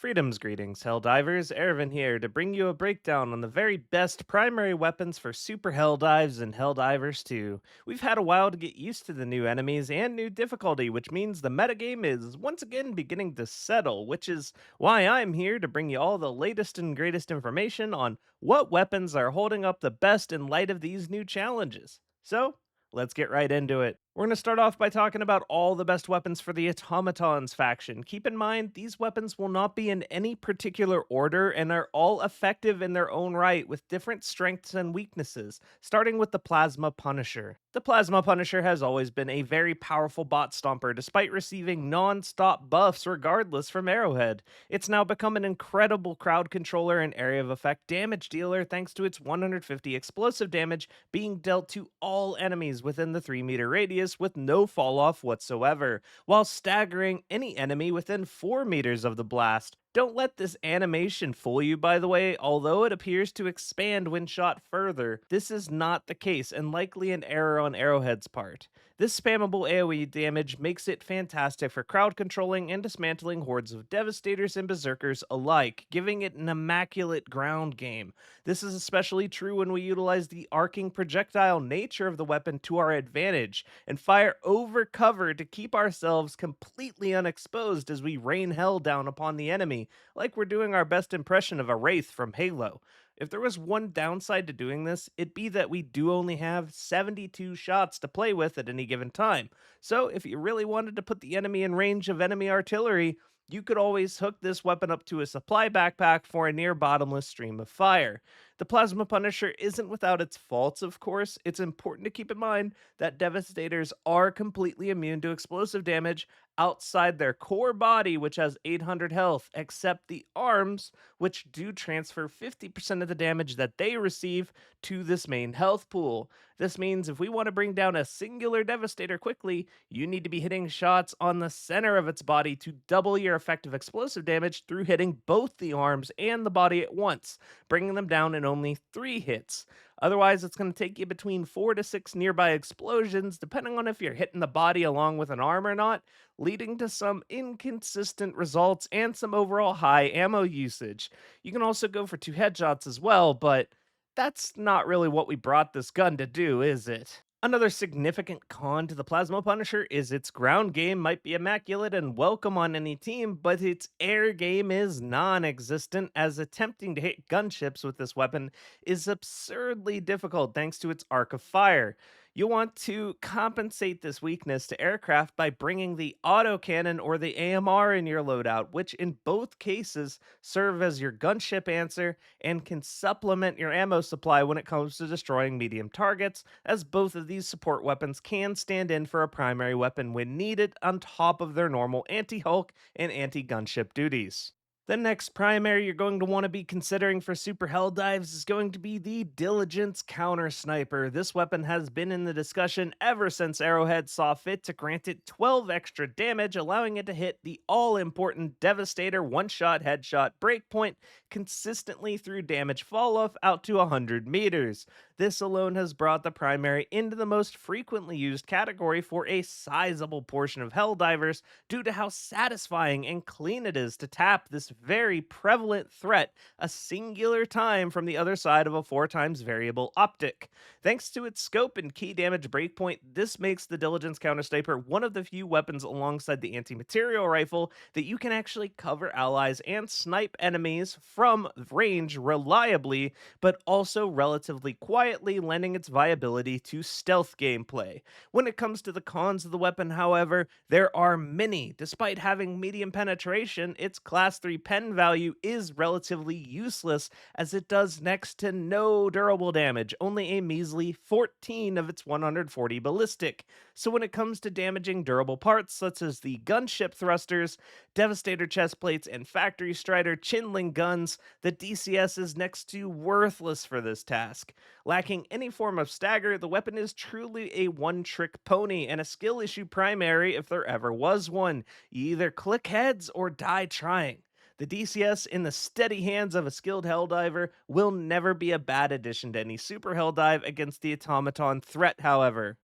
Freedom's greetings, Helldivers. Ervin here to bring you a breakdown on the very best primary weapons for Super Helldives and Helldivers 2. We've had a while to get used to the new enemies and new difficulty, which means the metagame is once again beginning to settle, which is why I'm here to bring you all the latest and greatest information on what weapons are holding up the best in light of these new challenges. So, let's get right into it. We're going to start off by talking about all the best weapons for the Automatons faction. Keep in mind, these weapons will not be in any particular order and are all effective in their own right with different strengths and weaknesses, starting with the Plasma Punisher. The Plasma Punisher has always been a very powerful bot stomper despite receiving non-stop buffs regardless from Arrowhead. It's now become an incredible crowd controller and area of effect damage dealer thanks to its 150 explosive damage being dealt to all enemies within the 3-meter radius with no fall off whatsoever, while staggering any enemy within 4 meters of the blast. Don't let this animation fool you, by the way. Although it appears to expand when shot further, this is not the case and likely an error on Arrowhead's part. This spammable AoE damage makes it fantastic for crowd controlling and dismantling hordes of Devastators and Berserkers alike, giving it an immaculate ground game. This is especially true when we utilize the arcing projectile nature of the weapon to our advantage and fire over cover to keep ourselves completely unexposed as we rain hell down upon the enemy, like we're doing our best impression of a Wraith from Halo. If there was one downside to doing this, it'd be that we do only have 72 shots to play with at any given time. So if you really wanted to put the enemy in range of enemy artillery, you could always hook this weapon up to a supply backpack for a near bottomless stream of fire. The Plasma Punisher isn't without its faults, of course. It's important to keep in mind that Devastators are completely immune to explosive damage outside their core body, which has 800 health, except the arms, which do transfer 50% of the damage that they receive to this main health pool. This means if we want to bring down a singular Devastator quickly, you need to be hitting shots on the center of its body to double your effective explosive damage through hitting both the arms and the body at once, bringing them down in only 3 hits. Otherwise, it's going to take you between 4 to 6 nearby explosions, depending on if you're hitting the body along with an arm or not, leading to some inconsistent results and some overall high ammo usage. You can also go for 2 headshots as well, but that's not really what we brought this gun to do, is it? Another significant con to the Plasma Punisher is its ground game might be immaculate and welcome on any team, but its air game is non existent, as attempting to hit gunships with this weapon is absurdly difficult thanks to its arc of fire. You'll want to compensate this weakness to aircraft by bringing the autocannon or the AMR in your loadout, which in both cases serve as your gunship answer and can supplement your ammo supply when it comes to destroying medium targets, as both of these support weapons can stand in for a primary weapon when needed on top of their normal anti-Hulk and anti-gunship duties. The next primary you're going to want to be considering for Super Helldives is going to be the Diligence Counter Sniper. This weapon has been in the discussion ever since Arrowhead saw fit to grant it 12 extra damage, allowing it to hit the all-important Devastator one-shot headshot breakpoint consistently through damage fall-off out to 100 meters. This alone has brought the primary into the most frequently used category for a sizable portion of Helldivers due to how satisfying and clean it is to tap this very prevalent threat a singular time from the other side of a 4 times variable optic. Thanks to its scope and key damage breakpoint, this makes the Diligence Counter Sniper one of the few weapons alongside the anti-material rifle that you can actually cover allies and snipe enemies from range reliably, but also relatively quietly, lending its viability to stealth gameplay. When it comes to the cons of the weapon, however, there are many. Despite having medium penetration, its class 3 pen value is relatively useless, as it does next to no durable damage, only a measly 14 of its 140 ballistic. So when it comes to damaging durable parts such as the gunship thrusters, Devastator chest plates, and Factory Strider chinling guns, the DCS is next to worthless for this task. Lacking any form of stagger, the weapon is truly a one-trick pony and a skill issue primary if there ever was one. You either click heads or die trying. The DCS in the steady hands of a skilled Helldiver will never be a bad addition to any Super Helldive against the automaton threat, however.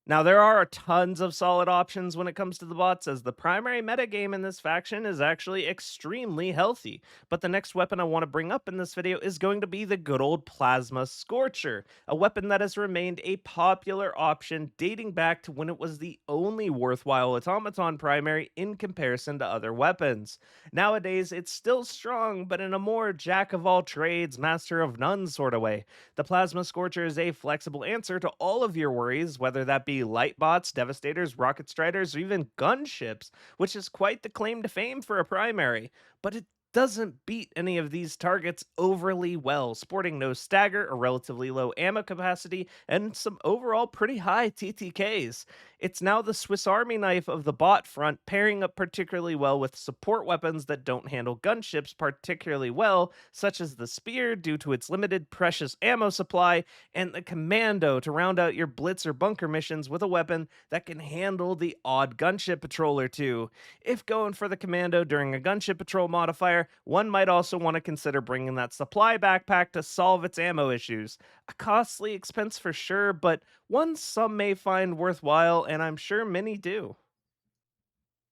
Now, there are tons of solid options when it comes to the bots, as the primary metagame in this faction is actually extremely healthy. But the next weapon I want to bring up in this video is going to be the good old Plasma Scorcher, a weapon that has remained a popular option dating back to when it was the only worthwhile automaton primary in comparison to other weapons. Nowadays, it's still strong, but in a more jack of all trades, master of none sort of way. The Plasma Scorcher is a flexible answer to all of your worries, whether that be light bots, devastators, rocket striders, or even gunships, which is quite the claim to fame for a primary. But it doesn't beat any of these targets overly well, sporting no stagger, a relatively low ammo capacity, and some overall pretty high TTKs. It's now the Swiss Army knife of the bot front, pairing up particularly well with support weapons that don't handle gunships particularly well, such as the spear due to its limited precious ammo supply, and the commando to round out your Blitzer bunker missions with a weapon that can handle the odd gunship patrol or two. If going for the commando during a gunship patrol modifier, one might also want to consider bringing that supply backpack to solve its ammo issues. A costly expense for sure, but one some may find worthwhile, and I'm sure many do.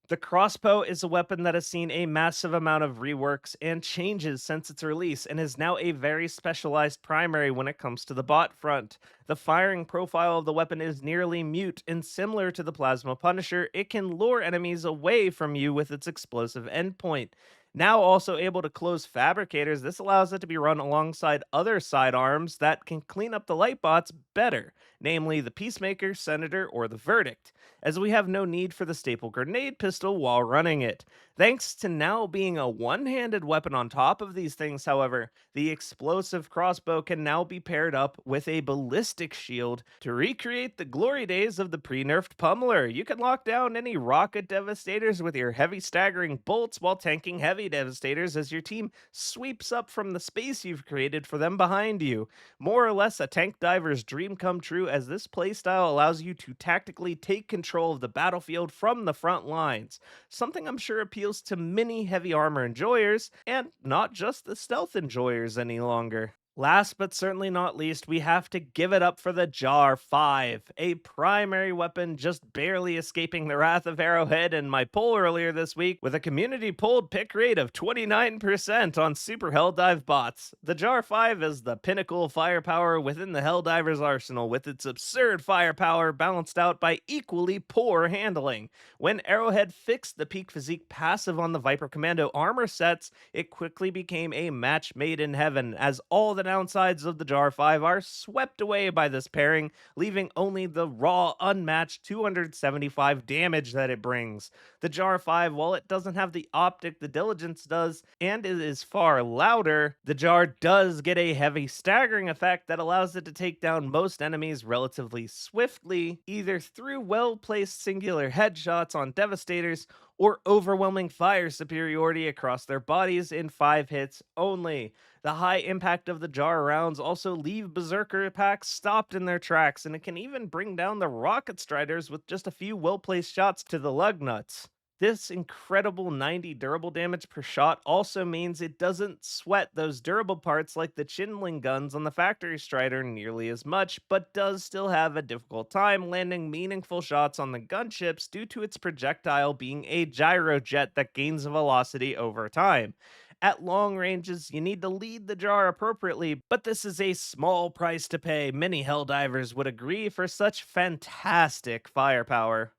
The crossbow is a weapon that has seen a massive amount of reworks and changes since its release and is now a very specialized primary when it comes to the bot front. The firing profile of the weapon is nearly mute, and similar to the Plasma Punisher, it can lure enemies away from you with its explosive endpoint. Now also able to close fabricators, this allows it to be run alongside other sidearms that can clean up the light bots better, namely the Peacemaker, Senator, or the Verdict, as we have no need for the staple grenade pistol while running it. Thanks to now being a one handed weapon on top of these things, however, the explosive crossbow can now be paired up with a ballistic shield to recreate the glory days of the pre nerfed pummeler. You can lock down any rocket devastators with your heavy staggering bolts while tanking heavy devastators as your team sweeps up from the space you've created for them behind you. More or less a tank diver's dream come true, as this playstyle allows you to tactically take control of the battlefield from the front lines, something I'm sure appeals to many heavy armor enjoyers, and not just the stealth enjoyers any longer. Last but certainly not least, we have to give it up for the Jar 5, a primary weapon just barely escaping the wrath of Arrowhead in my poll earlier this week, with a community polled pick rate of 29% on Super Helldive bots. The Jar 5 is the pinnacle of firepower within the Helldivers arsenal, with its absurd firepower balanced out by equally poor handling. When Arrowhead fixed the peak physique passive on the Viper Commando armor sets, it quickly became a match made in heaven, as all the downsides of the Jar 5 are swept away by this pairing, leaving only the raw, unmatched 275 damage that it brings. The Jar 5, while it doesn't have the optic the Diligence does, and it is far louder, the Jar does get a heavy staggering effect that allows it to take down most enemies relatively swiftly, either through well-placed singular headshots on Devastators or overwhelming fire superiority across their bodies in 5 hits only. The high impact of the Jar rounds also leave Berserker packs stopped in their tracks, and it can even bring down the Rocket Striders with just a few well-placed shots to the lug nuts. This incredible 90 durable damage per shot also means it doesn't sweat those durable parts like the Chinling guns on the Factory Strider nearly as much, but does still have a difficult time landing meaningful shots on the gunships due to its projectile being a gyrojet that gains velocity over time. At long ranges, you need to lead the jar appropriately, but this is a small price to pay. Many Helldivers would agree for such fantastic firepower.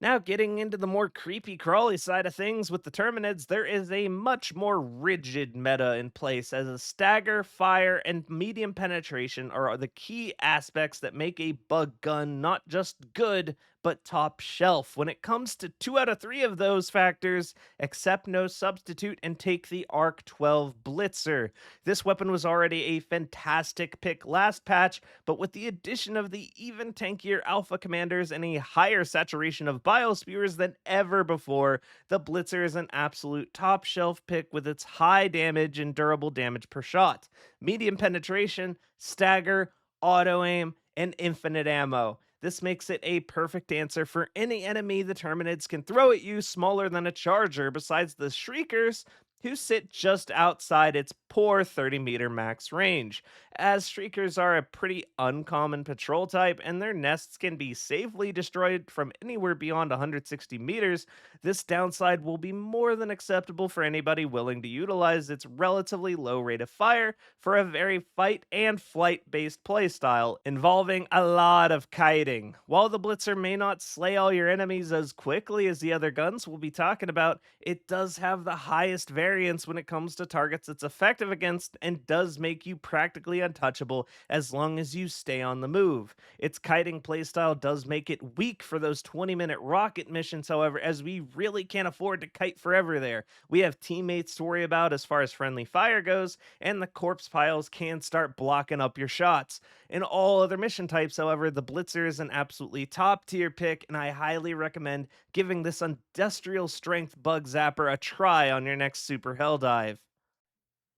Now, getting into the more creepy crawly side of things with the Terminids, there is a much more rigid meta in place, as a stagger, fire, and medium penetration are the key aspects that make a bug gun not just good, but top shelf. When it comes to 2 out of 3 of those factors, accept no substitute and take the Arc 12 Blitzer. This weapon was already a fantastic pick last patch, but with the addition of the even tankier Alpha Commanders and a higher saturation of Biospewers than ever before, the Blitzer is an absolute top shelf pick with its high damage and durable damage per shot, medium penetration, stagger, auto aim, and infinite ammo. This makes it a perfect answer for any enemy the Terminids can throw at you smaller than a charger. Besides the Shriekers, who sit just outside its poor 30-meter max range, as streakers are a pretty uncommon patrol type and their nests can be safely destroyed from anywhere beyond 160 meters. This downside will be more than acceptable for anybody willing to utilize its relatively low rate of fire for a very fight and flight based playstyle involving a lot of kiting. While the Blitzer may not slay all your enemies as quickly as the other guns we'll be talking about, it does have the highest variance when it comes to targets it's effective against and does make you practically untouchable as long as you stay on the move. Its kiting playstyle does make it weak for those 20-minute rocket missions, however, as we really can't afford to kite forever there. We have teammates to worry about as far as friendly fire goes, and the corpse piles can start blocking up your shots. In all other mission types, however, the Blitzer is an absolutely top tier pick, and I highly recommend giving this industrial strength bug zapper a try on your next super hell dive.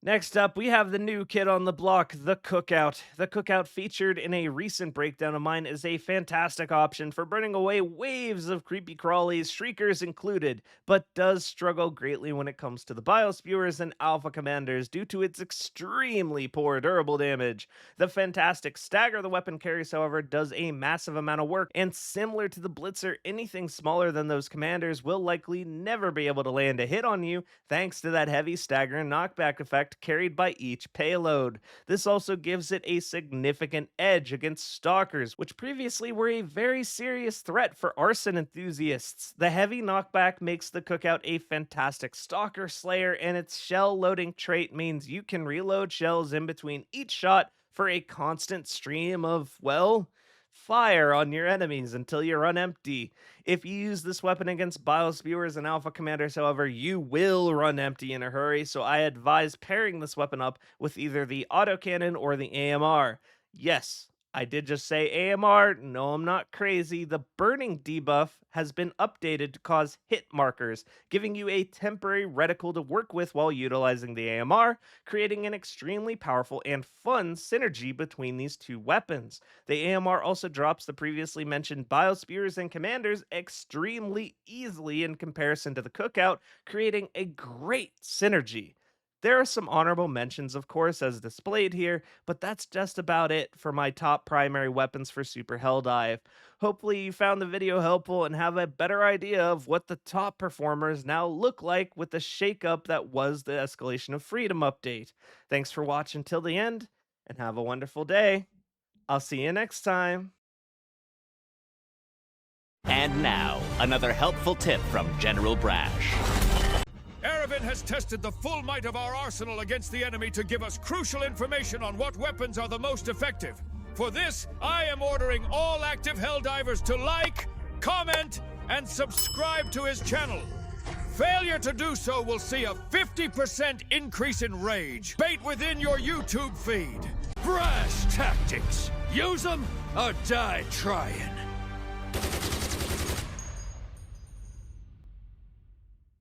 Next up, we have the new kid on the block, the Cookout. The Cookout, featured in a recent breakdown of mine, is a fantastic option for burning away waves of creepy crawlies, shriekers included, but does struggle greatly when it comes to the biospewers and alpha commanders due to its extremely poor durable damage. The fantastic stagger the weapon carries, however, does a massive amount of work, and similar to the Blitzer, anything smaller than those commanders will likely never be able to land a hit on you, thanks to that heavy stagger and knockback effect carried by each payload. This also gives it a significant edge against stalkers, which previously were a very serious threat for arson enthusiasts. The heavy knockback makes the Cookout a fantastic stalker slayer, and its shell loading trait means you can reload shells in between each shot for a constant stream of, well, fire on your enemies until you run empty. If you use this weapon against biospewers and alpha commanders, however, you will run empty in a hurry, so I advise pairing this weapon up with either the autocannon or the AMR. Yes, I did just say AMR. No, I'm not crazy. The burning debuff has been updated to cause hit markers, giving you a temporary reticle to work with while utilizing the AMR, creating an extremely powerful and fun synergy between these two weapons. The AMR also drops the previously mentioned biospewers and commanders extremely easily in comparison to the Cookout, creating a great synergy. There are some honorable mentions, of course, as displayed here, but that's just about it for my top primary weapons for Super Helldive. Hopefully you found the video helpful and have a better idea of what the top performers now look like with the shakeup that was the Escalation of Freedom update. Thanks for watching till the end, and have a wonderful day. I'll see you next time. And now, another helpful tip from General Brash. Erevan has tested the full might of our arsenal against the enemy to give us crucial information on what weapons are the most effective. For this, I am ordering all active Helldivers to like, comment, and subscribe to his channel. Failure to do so will see a 50% increase in rage. Bait within your YouTube feed. Brash tactics. Use them or die trying.